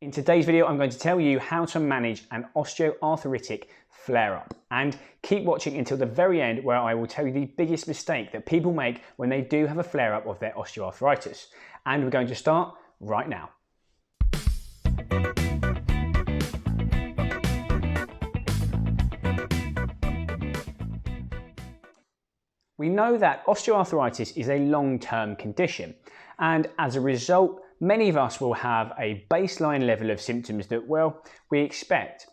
In today's video, I'm going to tell you how to manage an osteoarthritic flare-up, and keep watching until the very end where I will tell you the biggest mistake that people make when they do have a flare-up of their osteoarthritis. And we're going to start right now. We know that osteoarthritis is a long-term condition, and as a result, many of us will have a baseline level of symptoms that, well, we expect.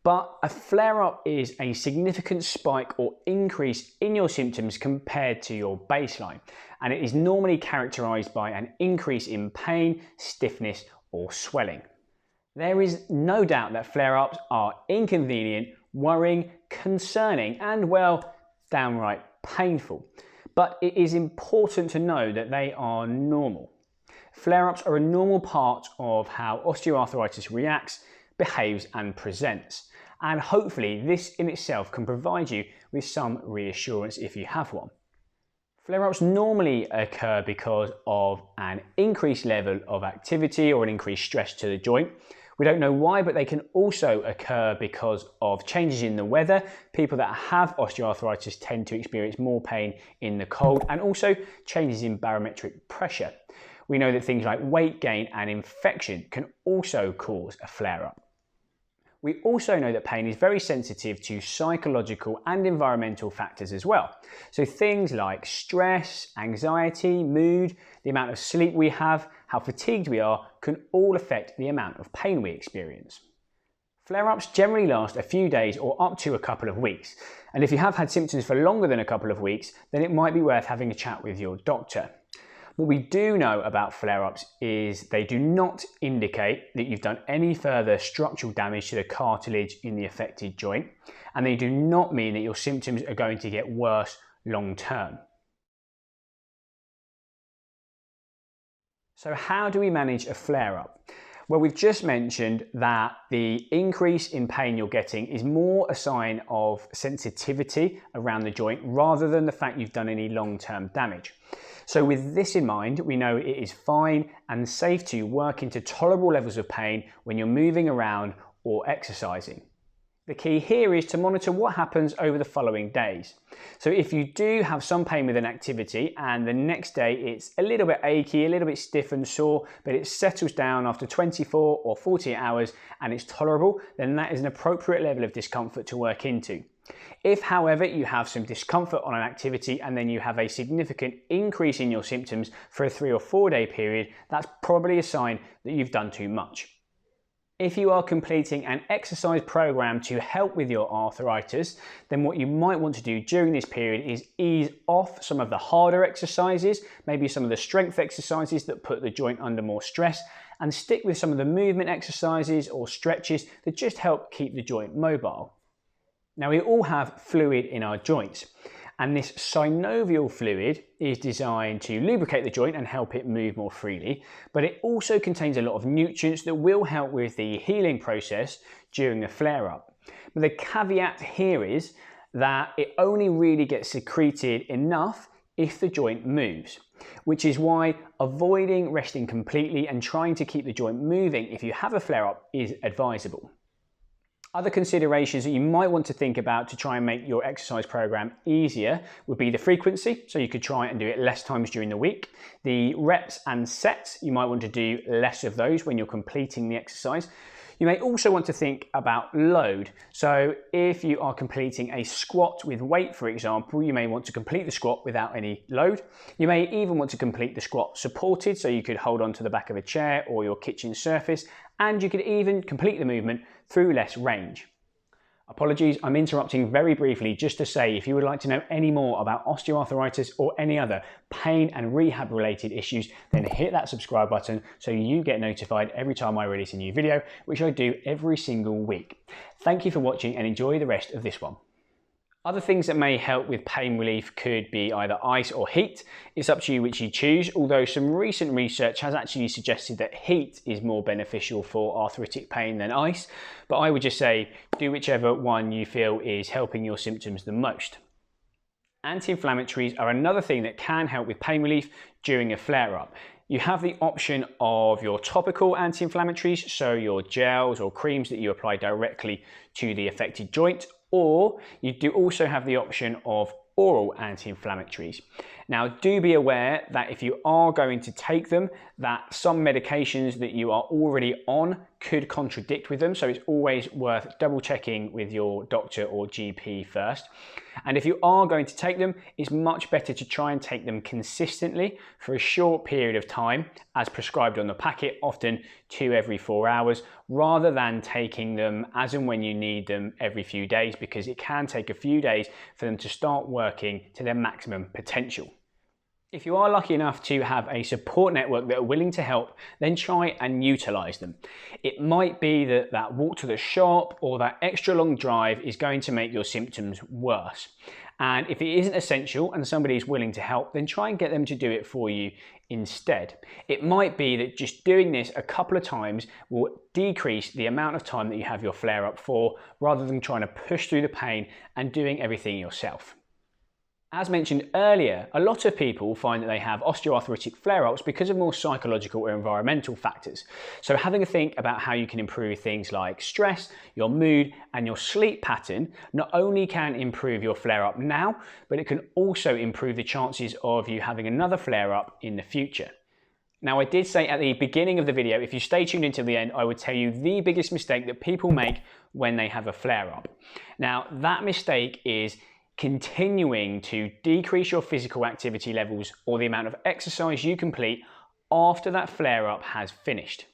But a flare-up is a significant spike or increase in your symptoms compared to your baseline, and it is normally characterized by an increase in pain, stiffness, or swelling. There is no doubt that flare-ups are inconvenient, worrying, concerning, and, well, downright painful. But it is important to know that they are normal. Flare-ups are a normal part of how osteoarthritis reacts, behaves, and presents. And hopefully this in itself can provide you with some reassurance if you have one. Flare-ups normally occur because of an increased level of activity or an increased stress to the joint. We don't know why, but they can also occur because of changes in the weather. People that have osteoarthritis tend to experience more pain in the cold, and also changes in barometric pressure. We know that things like weight gain and infection can also cause a flare-up. We also know that pain is very sensitive to psychological and environmental factors as well. So things like stress, anxiety, mood, the amount of sleep we have, how fatigued we are, can all affect the amount of pain we experience. Flare-ups generally last a few days or up to a couple of weeks. And if you have had symptoms for longer than a couple of weeks, then it might be worth having a chat with your doctor. What we do know about flare-ups is they do not indicate that you've done any further structural damage to the cartilage in the affected joint, and they do not mean that your symptoms are going to get worse long term. So how do we manage a flare-up? Well, we've just mentioned that the increase in pain you're getting is more a sign of sensitivity around the joint rather than the fact you've done any long-term damage. So with this in mind, we know it is fine and safe to work into tolerable levels of pain when you're moving around or exercising. The key here is to monitor what happens over the following days. So if you do have some pain with an activity and the next day it's a little bit achy, a little bit stiff and sore, but it settles down after 24 or 48 hours and it's tolerable, then that is an appropriate level of discomfort to work into. If, however, you have some discomfort on an activity and then you have a significant increase in your symptoms for a 3 or 4 day period, that's probably a sign that you've done too much. If you are completing an exercise program to help with your arthritis, then what you might want to do during this period is ease off some of the harder exercises, maybe some of the strength exercises that put the joint under more stress, and stick with some of the movement exercises or stretches that just help keep the joint mobile. Now, we all have fluid in our joints, and this synovial fluid is designed to lubricate the joint and help it move more freely, but it also contains a lot of nutrients that will help with the healing process during a flare-up. But the caveat here is that it only really gets secreted enough if the joint moves, which is why avoiding resting completely and trying to keep the joint moving if you have a flare-up is advisable. Other considerations that you might want to think about to try and make your exercise program easier would be the frequency, so you could try and do it less times during the week. The reps and sets, you might want to do less of those when you're completing the exercise. You may also want to think about load. So if you are completing a squat with weight, for example, you may want to complete the squat without any load. You may even want to complete the squat supported, so you could hold on to the back of a chair or your kitchen surface, and you could even complete the movement through less range. Apologies, I'm interrupting very briefly just to say if you would like to know any more about osteoarthritis or any other pain and rehab related issues, then hit that subscribe button so you get notified every time I release a new video, which I do every single week. Thank you for watching and enjoy the rest of this one. Other things that may help with pain relief could be either ice or heat. It's up to you which you choose, although some recent research has actually suggested that heat is more beneficial for arthritic pain than ice, but I would just say do whichever one you feel is helping your symptoms the most. Anti-inflammatories are another thing that can help with pain relief during a flare-up. You have the option of your topical anti-inflammatories, so your gels or creams that you apply directly to the affected joint, or you do also have the option of oral anti-inflammatories. Now, do be aware that if you are going to take them, that some medications that you are already on could contradict with them, so it's always worth double checking with your doctor or GP first. And if you are going to take them, it's much better to try and take them consistently for a short period of time, as prescribed on the packet, often 2 every 4 hours, rather than taking them as and when you need them every few days, because it can take a few days for them to start working to their maximum potential. If you are lucky enough to have a support network that are willing to help, then try and utilize them. It might be that that walk to the shop or that extra long drive is going to make your symptoms worse. And if it isn't essential and somebody is willing to help, then try and get them to do it for you instead. It might be that just doing this a couple of times will decrease the amount of time that you have your flare up for, rather than trying to push through the pain and doing everything yourself. As mentioned earlier, a lot of people find that they have osteoarthritic flare-ups because of more psychological or environmental factors. So having a think about how you can improve things like stress, your mood, and your sleep pattern not only can improve your flare-up now, but it can also improve the chances of you having another flare-up in the future. Now, I did say at the beginning of the video, if you stay tuned until the end, I would tell you the biggest mistake that people make when they have a flare-up. Now, that mistake is continuing to decrease your physical activity levels or the amount of exercise you complete after that flare-up has finished.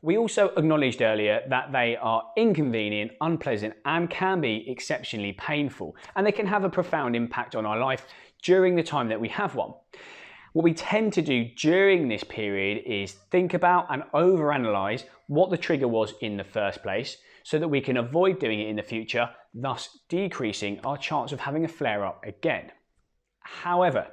We also acknowledged earlier that they are inconvenient, unpleasant, and can be exceptionally painful, and they can have a profound impact on our life during the time that we have one. What we tend to do during this period is think about and overanalyze what the trigger was in the first place, so that we can avoid doing it in the future, thus decreasing our chance of having a flare-up again. However,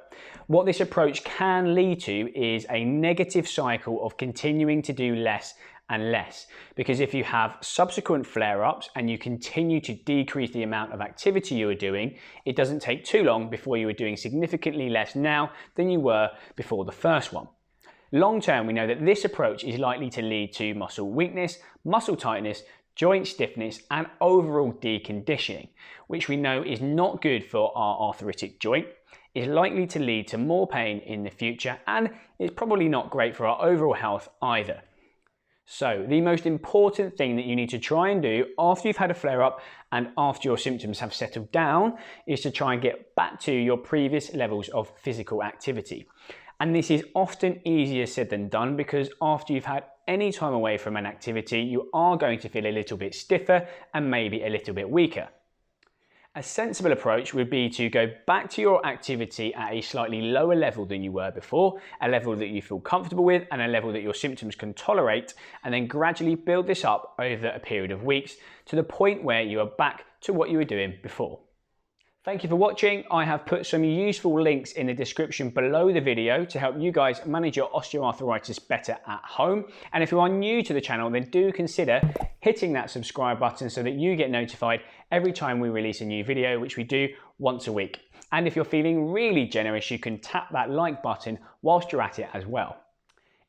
what this approach can lead to is a negative cycle of continuing to do less and less, because if you have subsequent flare-ups and you continue to decrease the amount of activity you are doing, it doesn't take too long before you are doing significantly less now than you were before the first one. Long term, we know that this approach is likely to lead to muscle weakness, muscle tightness, joint stiffness, and overall deconditioning, which we know is not good for our arthritic joint, is likely to lead to more pain in the future, and is probably not great for our overall health either. So the most important thing that you need to try and do after you've had a flare-up and after your symptoms have settled down is to try and get back to your previous levels of physical activity. And this is often easier said than done, because after you've had any time away from an activity, you are going to feel a little bit stiffer and maybe a little bit weaker. A sensible approach would be to go back to your activity at a slightly lower level than you were before, a level that you feel comfortable with and a level that your symptoms can tolerate, and then gradually build this up over a period of weeks to the point where you are back to what you were doing before. Thank you for watching. I have put some useful links in the description below the video to help you guys manage your osteoarthritis better at home. And if you are new to the channel, then do consider hitting that subscribe button so that you get notified every time we release a new video, which we do once a week. And if you're feeling really generous, you can tap that like button whilst you're at it as well.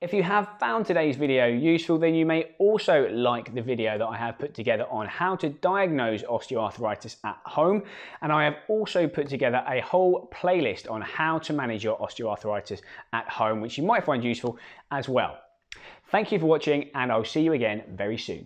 If you have found today's video useful, then you may also like the video that I have put together on how to diagnose osteoarthritis at home. And I have also put together a whole playlist on how to manage your osteoarthritis at home, which you might find useful as well. Thank you for watching, and I'll see you again very soon.